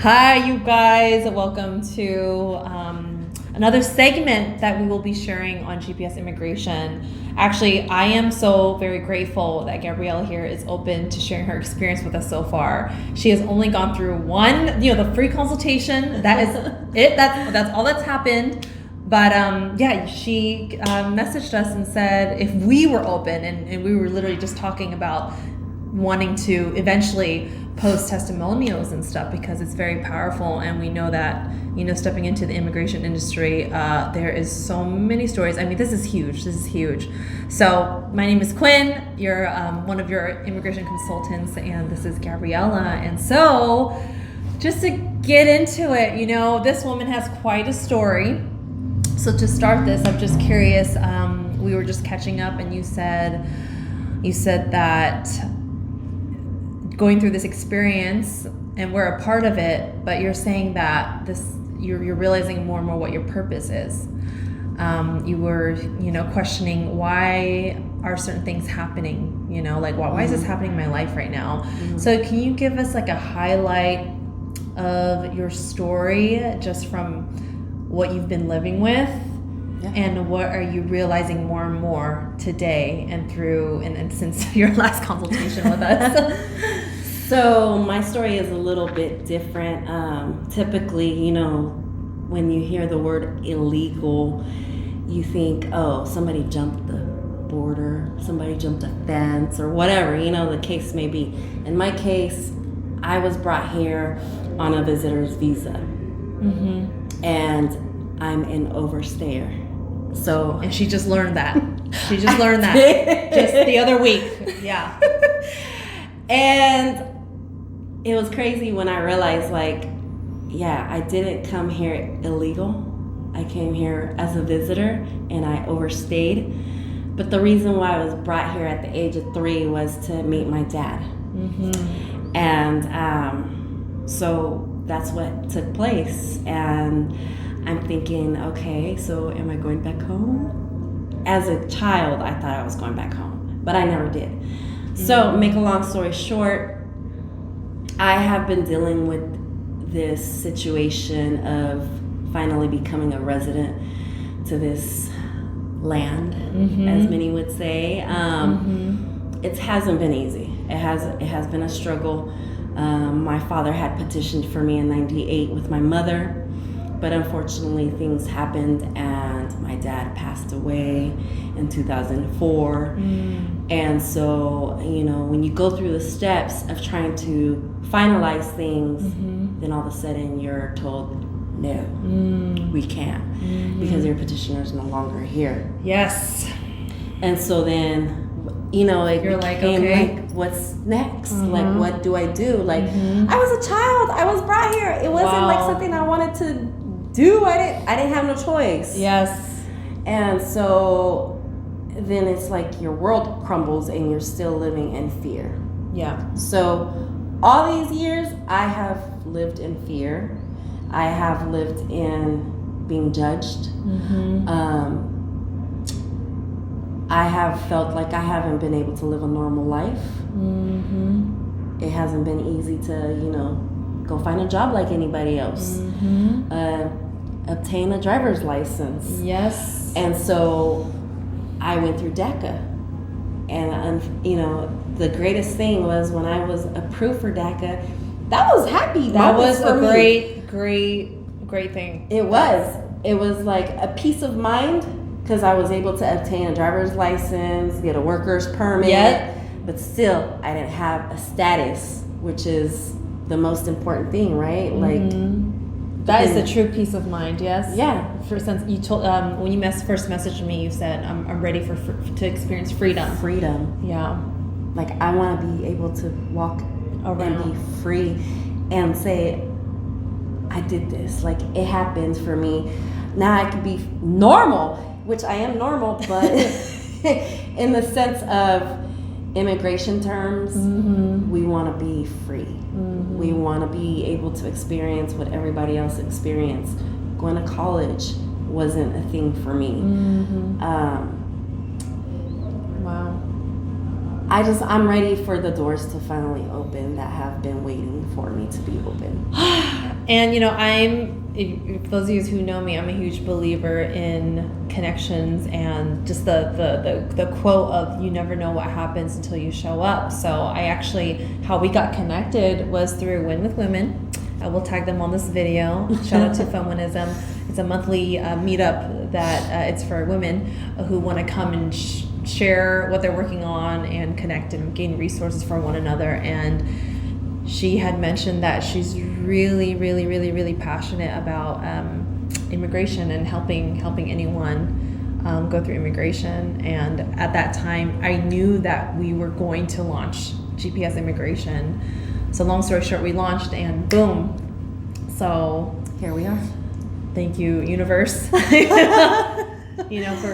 Hi, you guys. Welcome to another segment that we will be sharing on GPS immigration. Actually, I am so very grateful that Gabriella here is open to sharing her experience with us so far. She has only gone through one, the free consultation. That is it. That's all that's happened. But she messaged us and said if we were open, and we were literally just talking about wanting to eventually post testimonials and stuff because it's very powerful, and we know that stepping into the immigration industry, there is so many stories. I mean, this is huge. So my name is Quinn. You're one of your immigration consultants, and this is Gabriella. And so just to get into it, this woman has quite a story. So to start this, I'm just curious, we were just catching up, and you said that going through this experience, and we're a part of it, but you're saying that you're realizing more and more what your purpose is. You were, questioning why are certain things happening, why is this happening in my life right now? Mm-hmm. So can you give us like a highlight of your story just from what you've been living with? Yeah. And what are you realizing more and more today and since your last consultation with us? So my story is a little bit different. Typically, when you hear the word illegal, you think, oh, somebody jumped the border, somebody jumped a fence, or whatever, the case may be. In my case, I was brought here on a visitor's visa. Mm-hmm. And I'm an overstayer. And she just learned that. Just the other week. Yeah. And it was crazy when I realized, I didn't come here illegal. I came here as a visitor, and I overstayed. But the reason why I was brought here at the age of 3 was to meet my dad. Mm-hmm. And so that's what took place. And I'm thinking, okay, so am I going back home? As a child, I thought I was going back home, but I never did. Mm-hmm. So, make a long story short, I have been dealing with this situation of finally becoming a resident to this land, as many would say. It hasn't been easy. It has been a struggle. My father had petitioned for me in '98 with my mother. But unfortunately, things happened, and my dad passed away in 2004. And so, when you go through the steps of trying to finalize things, then all of a sudden you're told, no, we can't, because your petitioner is no longer here. Yes. And so then, you're became okay, what's next? What do I do? I was a child. I was brought here. It wasn't like something I wanted to do. I didn't have no choice. Yes. And so then it's like your world crumbles and you're still living in fear. Yeah. So all these years I have lived in fear. I have lived in being judged. I have felt like I haven't been able to live a normal life. It hasn't been easy to, go find a job like anybody else. Obtain a driver's license. Yes. And so I went through DACA. And, the greatest thing was when I was approved for DACA, that was happy. That was a great thing. It was. It was like a peace of mind because I was able to obtain a driver's license, get a worker's permit. Yep. But still, I didn't have a status, which is the most important thing, right? That is the true peace of mind. Yes. Yeah. For instance, you told when you first messaged me, you said I'm ready to experience freedom. Freedom. Yeah. I want to be able to walk around and be free, and say, I did this. It happened for me. Now I can be normal, which I am normal, but in the sense of immigration terms, we want to be free. We want to be able to experience what everybody else experienced. Going to college wasn't a thing for me. Wow. I'm ready for the doors to finally open that have been waiting for me to be open. And if those of you who know me, I'm a huge believer in connections and just the quote of you never know what happens until you show up. So how we got connected was through Win with Women. I will tag them on this video. Shout out to Feminism. It's a monthly meetup that it's for women who want to come and share what they're working on and connect and gain resources for one another. And she had mentioned that she's really, really, really, really passionate about immigration and helping anyone go through immigration. And at that time, I knew that we were going to launch GPS Immigration. So long story short, we launched and boom. So here we are. Thank you, universe, for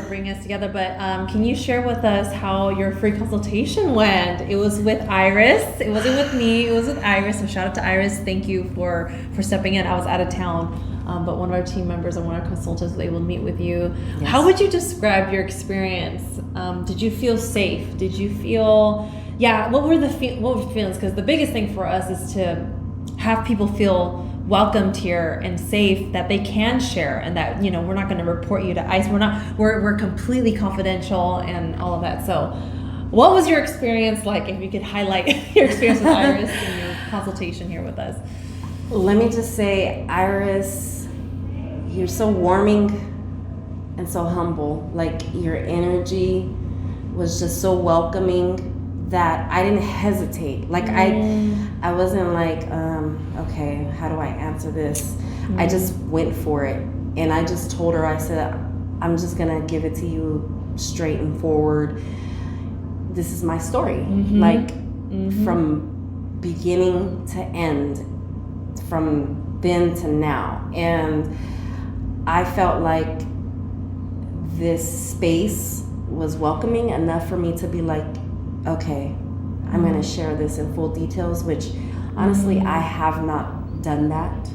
bringing us together. But can you share with us how your free consultation went? It was with Iris. It wasn't with me. It was with Iris. So shout out to Iris. Thank you for stepping in. I was out of town, but one of our team members and one of our consultants was able to meet with you. Yes. How would you describe your experience? Did you feel safe? Did you feel... Yeah, what were the feelings? Because the biggest thing for us is to have people feel welcomed here and safe, that they can share, and that we're not going to report you to ICE. We're completely confidential and all of that. So, what was your experience like? If you could highlight your experience with Iris and your consultation here with us. Let me just say, Iris, you're so warming and so humble. Like, your energy was just so welcoming that I didn't hesitate. Like I wasn't like, okay, how do I answer this? I just went for it. And I just told her, I said, I'm just gonna give it to you straight and forward. This is my story. Like from beginning to end, from then to now. And I felt like this space was welcoming enough for me to be like, okay, I'm going to share this in full details, which honestly, I have not done that.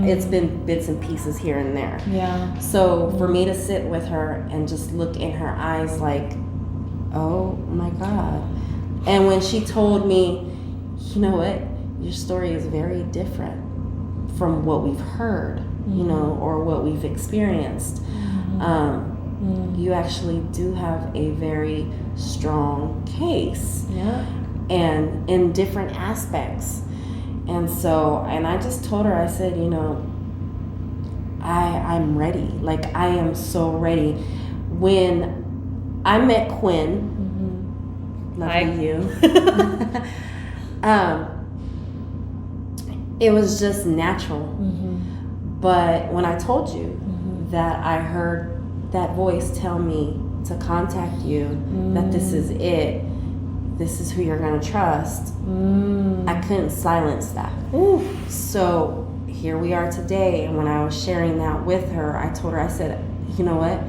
It's been bits and pieces here and there. Yeah. So for me to sit with her and just look in her eyes like, oh my God. And when she told me, you know what, your story is very different from what we've heard, or what we've experienced. You actually do have a very strong case, and in different aspects. And so, and I just told her, I said, I'm ready. Like, I am so ready. When I met Quinn, lovely you, it was just natural. But when I told you that I heard that voice tell me to contact you, that this is it, this is who you're going to trust, I couldn't silence that. So here we are today. And when I was sharing that with her, I told her, I said, you know what,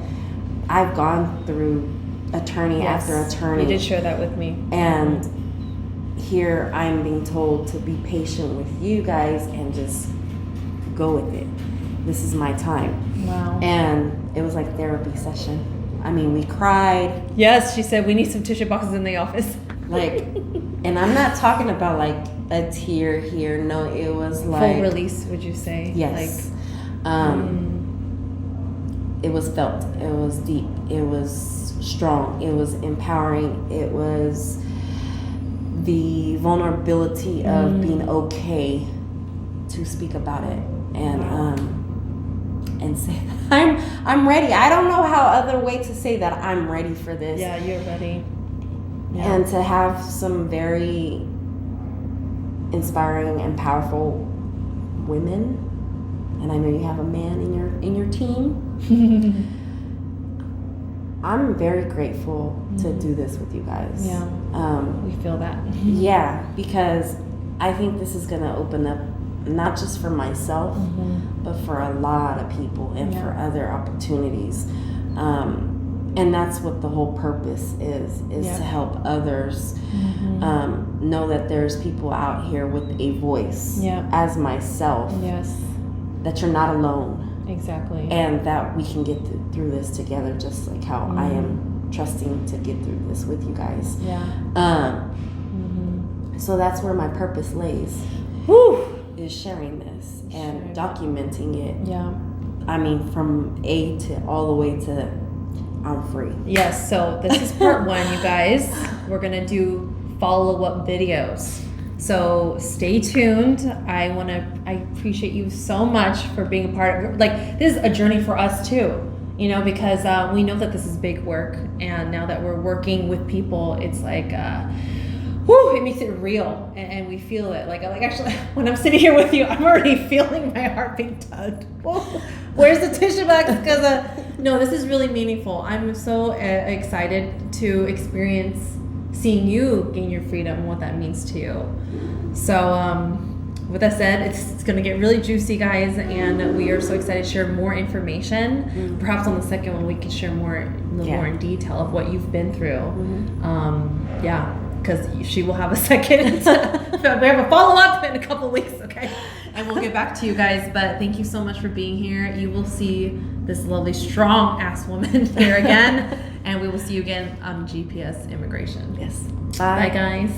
I've gone through attorney after attorney. You did share that with me. And here I'm being told to be patient with you guys and just go with it. This is my time. Wow. And it was like therapy session. I mean, we cried. Yes, she said we need some tissue boxes in the office. Like, and I'm not talking about like a tear here. No, it was like full release. Would you say? Yes. It was felt. It was deep. It was strong. It was empowering. It was the vulnerability of being okay to speak about it and say that I'm ready. I don't know how other way to say that I'm ready for this. Yeah, you're ready. Yeah. And to have some very inspiring and powerful women, and I know you have a man in your team. I'm very grateful to do this with you guys. Yeah, we feel that. Yeah, because I think this is going to open up not just for myself, but for a lot of people and for other opportunities. And that's what the whole purpose is to help others know that there's people out here with a voice, as myself, that you're not alone. Exactly. And that we can get through this together, just like how I am trusting to get through this with you guys. Yeah. So that's where my purpose lays. Whew. is sharing this and Sharing. documenting it. Yeah. I mean, from A to all the way to I'm free. Yes, so this is part 1, you guys. We're going to do follow-up videos. So stay tuned. I appreciate you so much for being a part of, like, this is a journey for us too, you know, because we know that this is big work, and now that we're working with people, it's like, it makes it real, and we feel it. Like actually, when I'm sitting here with you, I'm already feeling my heart being tugged. Whoa, where's the tissue box? Because no, this is really meaningful. I'm so excited to experience seeing you gain your freedom and what that means to you. So, with that said, it's going to get really juicy, guys, and we are so excited to share more information. Mm-hmm. Perhaps on the second one, we can share more in detail of what you've been through. Mm-hmm. Because she will have a second. We have a follow-up in a couple weeks, okay? And we'll get back to you guys. But thank you so much for being here. You will see this lovely, strong-ass woman here again. And we will see you again on GPS Immigration. Yes. Bye guys.